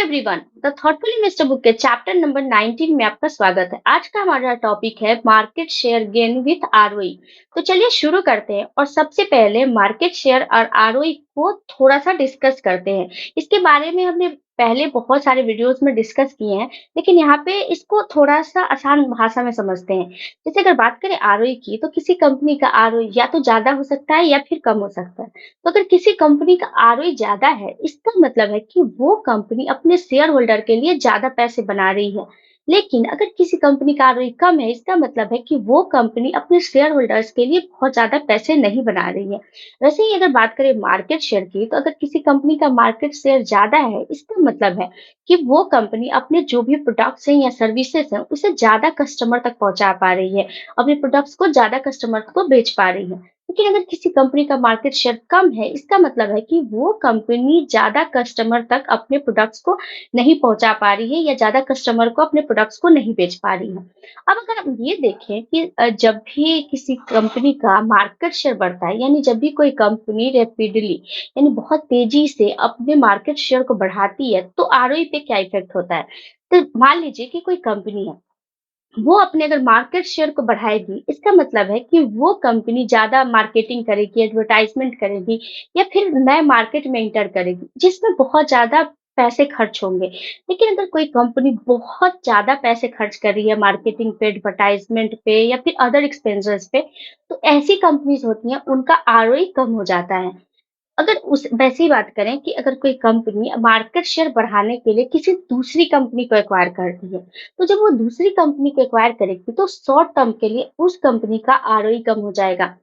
Everyone, the thoughtful investor book के chapter number 19 में आपका स्वागत है। आज का हमारा टॉपिक है market share gain with ROE. तो चलिए शुरू करते हैं और सबसे पहले मार्केट शेयर और आरओई को थोड़ा सा डिस्कस करते हैं। इसके बारे में हमने पहले बहुत सारे वीडियोस में डिस्कस किए हैं, लेकिन यहाँ पे इसको थोड़ा सा आसान भाषा में समझते हैं। जैसे अगर बात करें आरओई की, तो किसी कंपनी का आरओई या तो ज्यादा हो सकता है या फिर कम हो सकता है। तो अगर किसी कंपनी का आरओई ज़्यादा है, इसका मतलब है कि वो कंपनी अपने शेयर होल्डर के लिए ज़्यादा पैसे बना रही है। लेकिन अगर किसी कंपनी का आरओई कम है, इसका मतलब है कि वो कंपनी अपने शेयर होल्डर्स के लिए बहुत ज़्यादा पैसे नहीं बना रही है। वैसे ही अगर बात करें मार्केट शेयर की, तो अगर किसी कंपनी का मार्केट शेयर ज़्यादा है, इसका मतलब है कि वो कंपनी अपने जो भी प्रोडक्ट्स हैं या सर्विसेज हैं, उसे ज़्यादा कस्टमर तक पहुँचा पा रही है, अपने प्रोडक्ट्स को ज़्यादा कस्टमर को बेच पा रही है। लेकिन अगर किसी कंपनी का मार्केट शेयर कम है, इसका मतलब है कि वो कंपनी ज़्यादा कस्टमर तक अपने प्रोडक्ट्स को नहीं पहुँचा पा रही है या ज़्यादा कस्टमर को अपने प्रोडक्ट्स को नहीं बेच पा रही है। अब अगर हम ये देखें कि जब भी किसी कंपनी का मार्केट शेयर बढ़ता है, यानी जब भी कोई कंपनी रैपिडली यानी बहुत तेज़ी से अपने मार्केट शेयर को बढ़ाती है, तो आरओई पे क्या इफ़ेक्ट होता है? तो मान लीजिए कि कोई कंपनी है, वो अपने अगर मार्केट शेयर को बढ़ाएगी, इसका मतलब है कि वो कंपनी ज़्यादा मार्केटिंग करेगी, एडवर्टाइज़मेंट करेगी या फिर नए मार्केट में एंटर करेगी, जिसमें बहुत ज़्यादा पैसे खर्च होंगे। लेकिन अगर कोई कंपनी बहुत ज़्यादा पैसे खर्च कर रही है मार्केटिंग पे, एडवर्टाइज़मेंट पे या फिर अदर एक्सपेंसेस पे, तो ऐसी कंपनीज़ होती हैं, उनका आरओई कम हो जाता है। अगर उस वैसे ही बात करें कि अगर कोई कंपनी मार्केट शेयर बढ़ाने के लिए किसी दूसरी कंपनी को एक्वायर करती है, तो जब वो दूसरी कंपनी को एक्वायर करेगी, तो शॉर्ट टर्म के लिए उस कंपनी का आरओई कम हो जाएगा।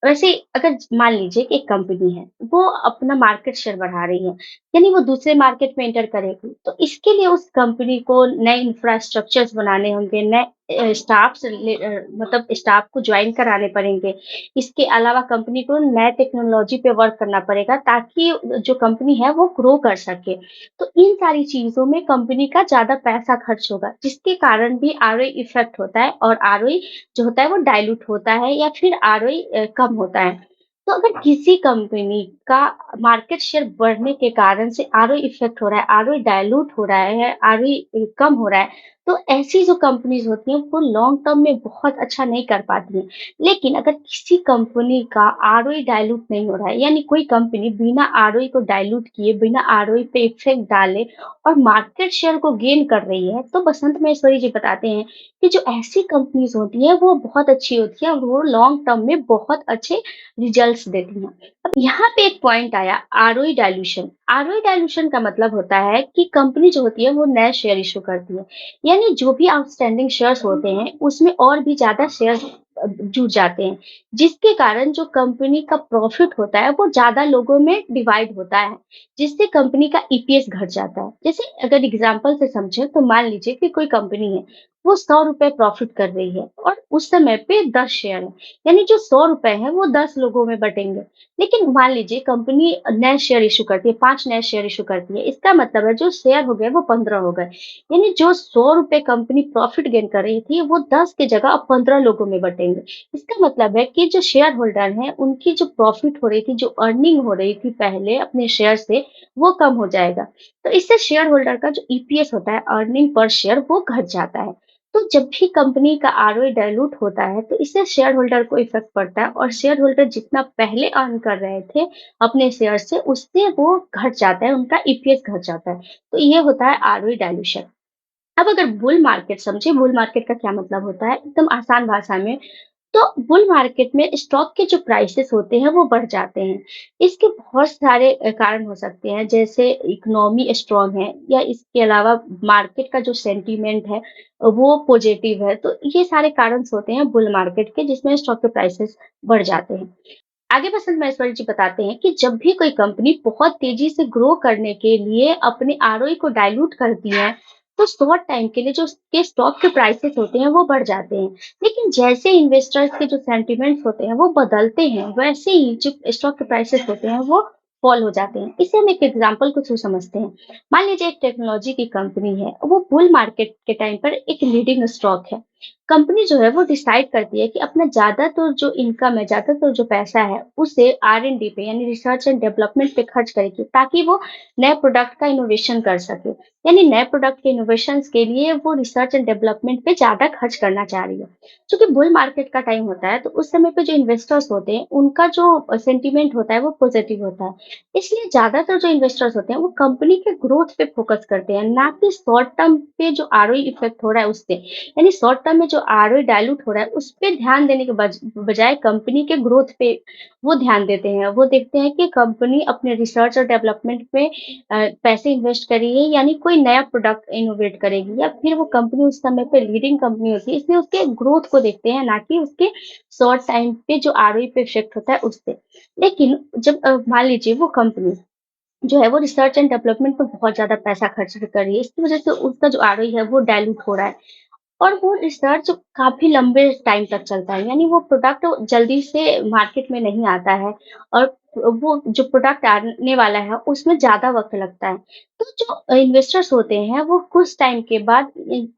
वैसे ही अगर मान लीजिए कि एक कंपनी है, वो अपना मार्केट शेयर बढ़ा रही है, यानी वो दूसरे मार्केट में एंटर करेगी, तो इसके लिए उस कंपनी को नए इंफ्रास्ट्रक्चर्स बनाने होंगे, नए मतलब स्टाफ को ज्वाइन कराने पड़ेंगे। इसके अलावा कंपनी को नए टेक्नोलॉजी पे वर्क करना पड़ेगा, ताकि जो कंपनी है वो ग्रो कर सके। तो इन सारी चीज़ों में कंपनी का ज़्यादा पैसा खर्च होगा, जिसके कारण भी आरओई इफ़ेक्ट होता है और आरओई जो होता है वो डाइल्यूट होता है या फिर आरओई कम होता है। तो अगर किसी कंपनी का मार्केट शेयर बढ़ने के कारण से आरओई इफ़ेक्ट हो रहा है, आरओई डाइल्यूट हो रहा है, आरओई कम हो रहा है, तो ऐसी जो कंपनीज़ होती हैं वो लॉन्ग टर्म में बहुत अच्छा नहीं कर पाती हैं। लेकिन अगर किसी कंपनी का आरओई डाइल्यूट नहीं हो रहा है, यानी कोई कंपनी बिना आरओई को डाइल्यूट किए, बिना आरओई पे इफ़ेक्ट डाले और मार्केट शेयर को गेन कर रही है, तो बसंत महेश्वरी जी बताते हैं कि जो ऐसी कंपनीज़ होती हैं, वो बहुत अच्छी होती हैं और वो लॉन्ग टर्म में बहुत अच्छे रिजल्ट्स देती हैं। अब यहाँ पे एक पॉइंट आया, आरओई डाइल्यूशन। आरओई डाइल्यूशन का मतलब होता है कि कंपनी जो होती है वो नए शेयर इश्यू करती है। यानी जो भी आउटस्टैंडिंग शेयर्स होते हैं, उसमें और भी ज़्यादा शेयर्स जुड़ जाते हैं, जिसके कारण जो कंपनी का प्रॉफिट होता है, वो ज़्यादा लोगों में डिवाइड होता है, जिससे कंपनी का ईपीएस घट जाता है। जैसे अगर एग्ज़ाम्पल से समझें, तो मान लीजिए कि कोई कंपनी है, वो ₹100 प्रॉफिट कर रही है और उस समय पे 10 शेयर हैं, यानी जो ₹100 हैं, वो 10 लोगों में बँटेंगे। लेकिन मान लीजिए कंपनी नए शेयर इश्यू करती है, 5 नए शेयर इश्यू करती है, इसका मतलब है जो शेयर हो गए, वो 15 हो गए। यानी जो ₹100 कंपनी प्रॉफिट गेन कर रही थी, वो 10 की जगह अब 15 लोगों में बँटेंगे। इसका मतलब है कि जो शेयर होल्डर हैं, उनकी जो प्रॉफिट हो रही थी, जो अर्निंग हो रही थी पहले अपने शेयर से, वो कम हो जाएगा। तो इससे शेयर होल्डर का जो ईपीएस होता है, अर्निंग पर शेयर, वो घट जाता है। तो जब भी कंपनी का आरओई डाइल्यूट होता है, तो इससे शेयर होल्डर को इफ़ेक्ट पड़ता है और शेयर होल्डर जितना पहले अर्न कर रहे थे अपने शेयर से, उससे वो घट जाता है, उनका ईपीएस घट जाता है। तो ये होता है आरओई डाइल्यूशन। अब अगर बुल मार्केट समझे, बुल मार्केट का क्या मतलब होता है, एकदम आसान भाषा में, तो बुल मार्केट में स्टॉक के जो प्राइसेस होते हैं वो बढ़ जाते हैं। इसके बहुत सारे कारण हो सकते हैं, जैसे इकोनॉमी स्ट्रांग है या इसके अलावा मार्केट का जो सेंटीमेंट है वो पॉजिटिव है। तो ये सारे कारण होते हैं बुल मार्केट के, जिसमें स्टॉक के प्राइसेस बढ़ जाते हैं। आगे बसंत महेश्वरी जी बताते हैं कि जब भी कोई कंपनी बहुत तेजी से ग्रो करने के लिए अपने आरओई को डाइल्यूट करती है, तो शॉर्ट टाइम के लिए जो उसके स्टॉक के प्राइसेस होते हैं वो बढ़ जाते हैं। लेकिन जैसे इन्वेस्टर्स के जो सेंटिमेंट्स होते हैं वो बदलते हैं, वैसे ही जो स्टॉक के प्राइसेस होते हैं वो फॉल हो जाते हैं। इसे हम एक एग्जांपल के थ्रू समझते हैं। मान लीजिए एक टेक्नोलॉजी की कंपनी है, वो बुल मार्केट के टाइम पर एक लीडिंग स्टॉक है। कंपनी जो है वो डिसाइड करती है कि अपना ज़्यादातर जो इनकम है, ज़्यादातर जो पैसा है, उसे आर-एन-डी पे यानी रिसर्च एंड डेवलपमेंट पे खर्च करेगी ताकि वो नए प्रोडक्ट का इनोवेशन कर सके। यानी नए प्रोडक्ट के इनोवेशंस के लिए वो रिसर्च एंड डेवलपमेंट पे ज़्यादा खर्च करना चाह रही है। चूँकि बुल मार्केट का टाइम होता है, तो उस समय पे जो इन्वेस्टर्स होते हैं, उनका जो सेंटिमेंट होता है वो पॉजिटिव होता है। इसलिए ज़्यादातर जो इन्वेस्टर्स होते हैं, वो कंपनी के ग्रोथ पे फोकस करते हैं, ना कि शॉर्ट टर्म पे जो आरओई इफेक्ट हो रहा है उससे। यानी शॉर्ट टर्म में जो आरओई डाइल्यूट हो रहा है, उस पे ध्यान देने के बजाय कंपनी के ग्रोथ पे वो ध्यान देते हैं। वो देखते हैं कि कंपनी अपने रिसर्च और डेवलपमेंट में पैसे इन्वेस्ट कर रही है, यानी कोई नया प्रोडक्ट इनोवेट करेगी या फिर वो कंपनी उस समय पे लीडिंग कंपनी होती है, इसलिए उसके ग्रोथ को देखते हैं, ना कि उसके शॉर्ट टाइम पे जो आरओई पे इफेक्ट होता है उससे। लेकिन जब मान लीजिए वो कंपनी जो है वो रिसर्च एंड डेवलपमेंट पे बहुत ज़्यादा पैसा खर्च कर रही है, इसकी वजह से उसका जो आरओई है वो डाइल्यूट हो रहा है। और वो रिसर्च काफ़ी लंबे टाइम तक चलता है, यानी वो प्रोडक्ट जल्दी से मार्केट में नहीं आता है और वो जो प्रोडक्ट आने वाला है, उसमें ज़्यादा वक़्त लगता है। तो जो इन्वेस्टर्स होते हैं, वो कुछ टाइम के बाद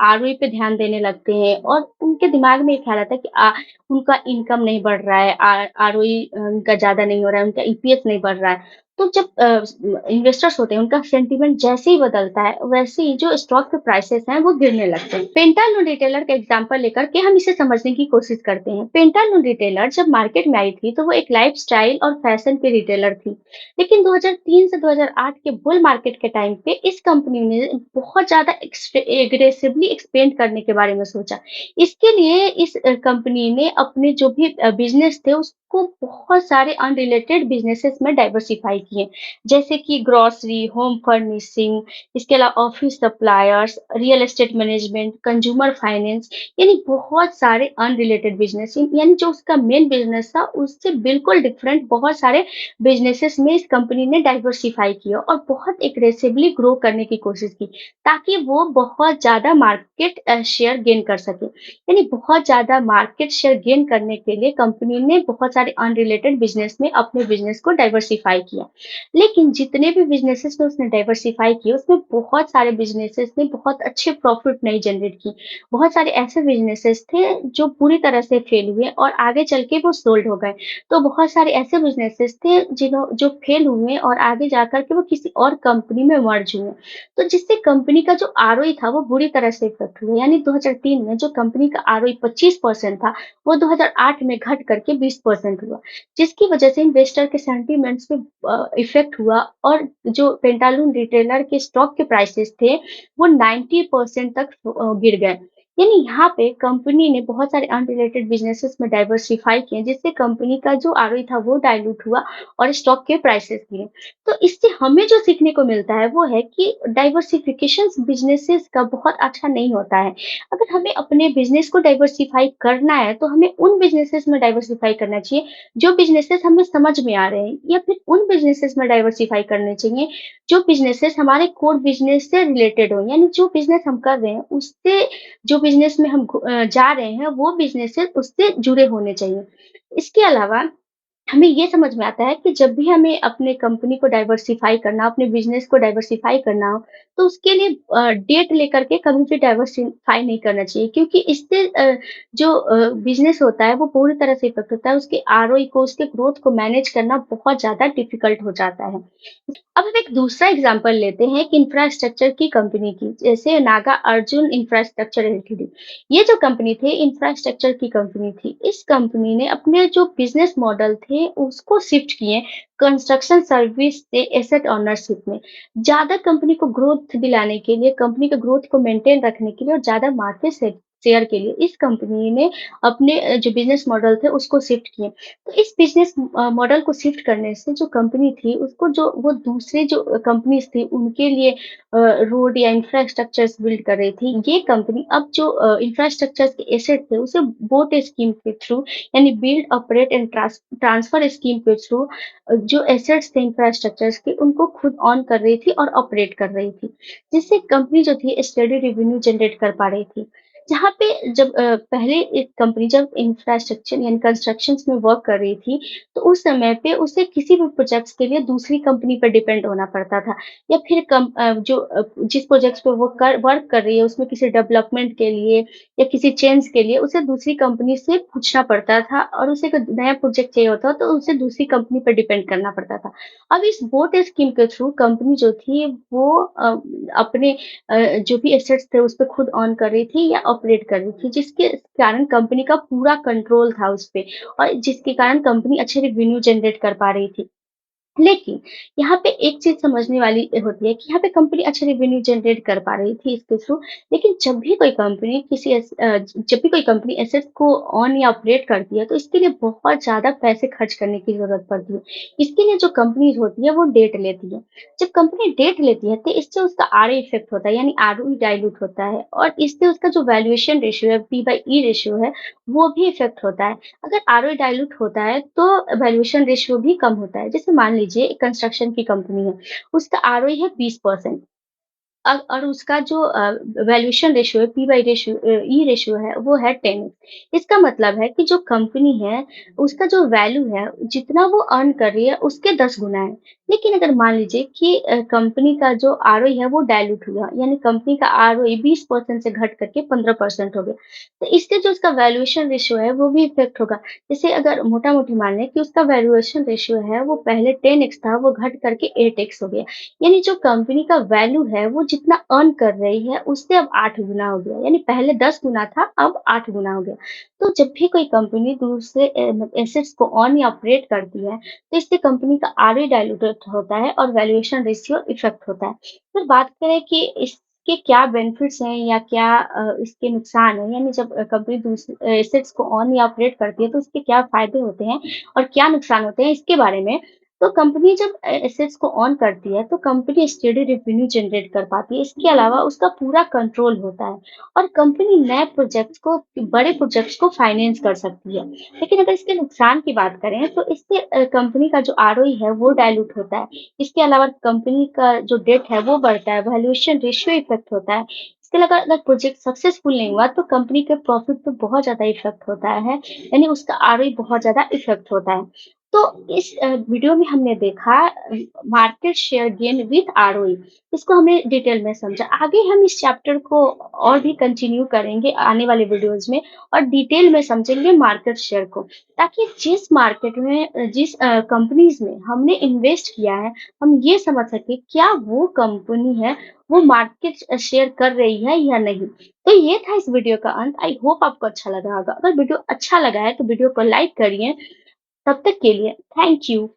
आरओई पे ध्यान देने लगते हैं और उनके दिमाग में ये ख़्याल आता है कि उनका इनकम नहीं बढ़ रहा है, आरओई उनका ज़्यादा नहीं हो रहा है, उनका ईपीएस नहीं बढ़ रहा है। तो जब इन्वेस्टर्स होते हैं, उनका सेंटीमेंट जैसे ही बदलता है, वैसे ही जो स्टॉक के प्राइसेस हैं, वो गिरने लगते हैं। पेंटालून रिटेलर का एग्जांपल लेकर के हम इसे समझने की कोशिश करते हैं। पेंटालून रिटेलर जब मार्केट में आई थी, तो वो एक लाइफस्टाइल और फैशन की रिटेलर थी। लेकिन 2003 से 2008 के बुल मार्केट के टाइम पे इस कंपनी ने बहुत ज़्यादा एग्रेसिवली एक्सपेंड करने के बारे में सोचा। इसके लिए इस कंपनी ने अपने जो भी बिज़नेस थे, उसको बहुत सारे अनरिलेटेड बिज़नेसेस में डाइवर्सिफ़ाई किए। जैसे कि ग्रोसरी, होम फर्निशिंग, इसके अलावा office suppliers, real estate management, consumer finance, यानी बहुत सारे अनरिलेटेड बिज़नेस यानी जो उसका मेन बिज़नेस था, उससे बिल्कुल डिफरेंट बहुत सारे बिज़नेसेस में इस कंपनी ने डाइवर्सिफ़ाई किया और बहुत एग्रेसिवली ग्रो करने की कोशिश की, ताकि वो बहुत ज़्यादा मार्केट शेयर गेन कर सके। यानी बहुत ज़्यादा मार्केट शेयर गेन करने के लिए कंपनी ने बहुत सारे अनरिलेटेड बिज़नेस में अपने बिज़नेस को डाइवर्सिफ़ाई किया। लेकिन जितने भी बिज़नेसेस में उसने डाइवर्सिफ़ाई किए, उसमें बहुत सारे बिज़नेसेस ने बहुत अच्छे प्रॉफ़िट नहीं जनरेट की। बहुत सारे ऐसे बिज़नेसेस थे जो पूरी तरह से फ़ेल हुए और आगे चल के वो सोल्ड हो गए। तो बहुत सारे ऐसे बिज़नेसेस थे जो फ़ेल हुए और आगे जाकर के वो किसी और कंपनी में मर्ज हुए। तो जिससे कंपनी का जो आरओई था वो बुरी तरह से इफ़ेक्ट हुआ। यानी 2003 में जो कंपनी का आरओई 25% था, वो 2008 में घट करके 20% हुआ। जिसकी वजह से इन्वेस्टर के सेंटिमेंट्स पे इफ़ेक्ट हुआ और जो पेंटालून रिटेलर के स्टॉक के प्राइसेस थे, वो 90% तक गिर गए। यानी यहाँ पे कंपनी ने बहुत सारे अनरिलेटेड बिज़नेसेस में डाइवर्सिफ़ाई किए, जिससे कंपनी का जो आरओई था वो डाइल्यूट हुआ और स्टॉक के प्राइसेस गिरे। तो इससे हमें जो सीखने को मिलता है वो है कि डाइवर्सिफ़िकेशंस बिज़नेसेस का बहुत अच्छा नहीं होता है। अगर हमें अपने बिज़नेस को डाइवर्सिफ़ाई करना है, तो हमें उन बिज़नेसेस में डाइवर्सिफ़ाई करना चाहिए जो बिज़नेसेस हमें समझ में आ रहे हैं, या फिर उन बिज़नेसेस में डाइवर्सिफ़ाई करने चाहिए, जो बिज़नेसेस हमारे कोर बिज़नेस से रिलेटेड हो। यानी जो बिज़नेस हम कर रहे हैं, उससे जो बिज़नेस में हम जा रहे हैं, वो बिज़नेसेस उससे जुड़े होने चाहिए। इसके अलावा हमें ये समझ में आता है कि जब भी हमें अपने कंपनी को डाइवर्सिफ़ाई करना, अपने बिज़नेस को डाइवर्सिफ़ाई करना हो, तो उसके लिए डेट लेकर के कभी भी डाइवर्सिफ़ाई नहीं करना चाहिए, क्योंकि इससे जो बिज़नेस होता है वो पूरी तरह से इफ़ेक्ट होता है, उसके आरओई को, उसके ग्रोथ को मैनेज करना बहुत ज़्यादा डिफ़िकल्ट हो जाता है। अब हम एक दूसरा एग्जांपल लेते हैं एक इंफ्रास्ट्रक्चर की कंपनी की, जैसे नागा अर्जुन इंफ्रास्ट्रक्चर एलटीडी। ये जो कंपनी थी, इंफ्रास्ट्रक्चर की कंपनी थी। इस कंपनी ने अपने जो बिजनेस मॉडल थे, उसको शिफ्ट किए कंस्ट्रक्शन सर्विस से एसेट ओनरशिप में। ज़्यादा कंपनी को ग्रोथ दिलाने के लिए, कंपनी के ग्रोथ को मेंटेन रखने के लिए और ज़्यादा मार्केट से शेयर के लिए इस कंपनी ने अपने जो बिजनेस मॉडल थे उसको शिफ्ट किए। तो इस बिज़नेस मॉडल को शिफ्ट करने से जो कंपनी थी, उसको जो वो दूसरे जो कंपनीज़ थी, उनके लिए रोड या इंफ्रास्ट्रक्चर्स बिल्ड कर रही थी। ये कंपनी अब जो इंफ्रास्ट्रक्चर्स के एसेट थे, उसे बोट स्कीम के थ्रू, यानी build, operate and transfer scheme के थ्रू जो एसेट्स थे इंफ्रास्ट्रक्चर्स के, उनको खुद ऑन कर रही थी और ऑपरेट कर रही थी। जिससे कंपनी जो थी स्टेडी रेवेन्यू जनरेट कर पा रही थी। जहाँ पे जब पहले एक कंपनी जब इंफ्रास्ट्रक्चर यानी कंस्ट्रक्शंस में वर्क कर रही थी, तो उस समय पे उसे किसी भी प्रोजेक्ट्स के लिए दूसरी कंपनी पर डिपेंड होना पड़ता था या फिर जिस प्रोजेक्ट्स पे वो कर वर्क कर रही है, उसमें किसी डेवलपमेंट के लिए या किसी चेंज के लिए उसे दूसरी कंपनी से पूछना पड़ता था और उसे अगर नया प्रोजेक्ट चाहिए होता तो उसे दूसरी कंपनी पर डिपेंड करना पड़ता था। अब इस बोट स्कीम के थ्रू कंपनी जो थी वो अपने जो भी एसेट्स थे उस पे खुद ऑन कर रही थी या ऑपरेट कर रही थी, जिसके कारण कंपनी का पूरा कंट्रोल था उस पे और जिसके कारण कंपनी अच्छे रेवेन्यू जनरेट कर पा रही थी। लेकिन यहाँ पे एक चीज़ समझने वाली होती है कि यहाँ पे कंपनी अच्छा रेवेन्यू जनरेट कर पा रही थी इसके थ्रू, लेकिन जब भी कोई कंपनी एसेट्स को ऑन या ऑपरेट करती है, तो इसके लिए बहुत ज़्यादा पैसे खर्च करने की ज़रूरत पड़ती है। इसके लिए जो कंपनीज़ होती है, वो डेट लेती है। जब कंपनी डेट लेती है, तो इससे उसका आरओई इफ़ेक्ट होता है, यानी आरओई डाइल्यूट होता है और इससे उसका जो वैल्यूएशन रेशियो है, पी/ई रेशियो है, वो भी इफ़ेक्ट होता है। अगर आरओई डाइल्यूट होता है तो वैल्यूएशन रेशियो भी कम होता है। जैसे मान लीजिए एक कंस्ट्रक्शन की कंपनी है, उसका आरओई है 20%। और उसका जो वैल्यूएशन रेशियो है, ई रेशियो है, वो है 10। इसका मतलब है कि जो कंपनी है, उसका जो वैल्यू है, जितना वो अर्न कर रही है, उसके 10 गुना है। लेकिन अगर मान लीजिए कि कंपनी का जो आरओई है, वो डाइल्यूट हुआ, यानी कंपनी का आरओई 20% से घट करके 15% हो गया। तो इससे जो उसका वैल्यूएशन रेशियो है, वो भी इफ़ेक्ट होगा। जैसे अगर मोटा-मोटी मान लें कि उसका वैल्यूएशन रेशियो है, वो पहले 10x था, वो घट करके 8x हो गया। यानी जो कंपनी का वैल्यू है, वो जितना अर्न कर रही है, उससे अब 8 गुना हो गया। यानी पहले 10 गुना था, अब 8 गुना हो गया। तो जब भी कोई कंपनी दूसरे एसेट्स को ऑन या ऑपरेट करती है, तो इससे कंपनी का आरओई डाइल्यूटेड होता है और वैल्यूएशन रेशियो इफेक्ट होता है। फिर बात करें कि इसके क्या बेनिफिट्स हैं या क्या इसके नुकसान हैं, यानी जब कंपनी दूसरे एसेट्स को ऑन या ऑपरेट करती है, तो उसके क्या फ़ायदे होते हैं और क्या नुकसान होते हैं, इसके बारे में तो कंपनी जब एसेट्स को ऑन करती है, तो कंपनी स्टेडी रेवेन्यू जनरेट कर पाती है। इसके अलावा उसका पूरा कंट्रोल होता है और कंपनी नए प्रोजेक्ट्स को बड़े प्रोजेक्ट्स को फाइनेंस कर सकती है। लेकिन अगर इसके नुकसान की बात करें, तो इससे कंपनी का जो आरओई है, वो डाइल्यूट होता है। इसके अलावा कंपनी का जो डेट है, वो बढ़ता है, वैल्यूएशन रेशियो इफेक्ट होता है। इसके अलावा अगर प्रोजेक्ट सक्सेसफुल नहीं हुआ, तो कंपनी के प्रॉफिट पे बहुत ज़्यादा इफेक्ट होता है, यानी उसका आरओई बहुत ज़्यादा इफेक्ट होता है। तो इस वीडियो में हमने देखा market share gain with ROE. इसको हमने डिटेल में समझा। आगे हम इस चैप्टर को और भी कंटिन्यू करेंगे आने वाले वीडियोज़ में और डिटेल में समझेंगे मार्केट शेयर को, ताकि जिस कंपनीज़ में हमने इन्वेस्ट किया है, हम ये समझ सकें क्या वो कंपनी है, वो मार्केट शेयर कर रही है या नहीं। तो ये था इस वीडियो का अंत। आई होप आपको अच्छा लगा होगा। अगर वीडियो अच्छा लगा है तो वीडियो को लाइक करिए। तब तक के लिए थैंक यू।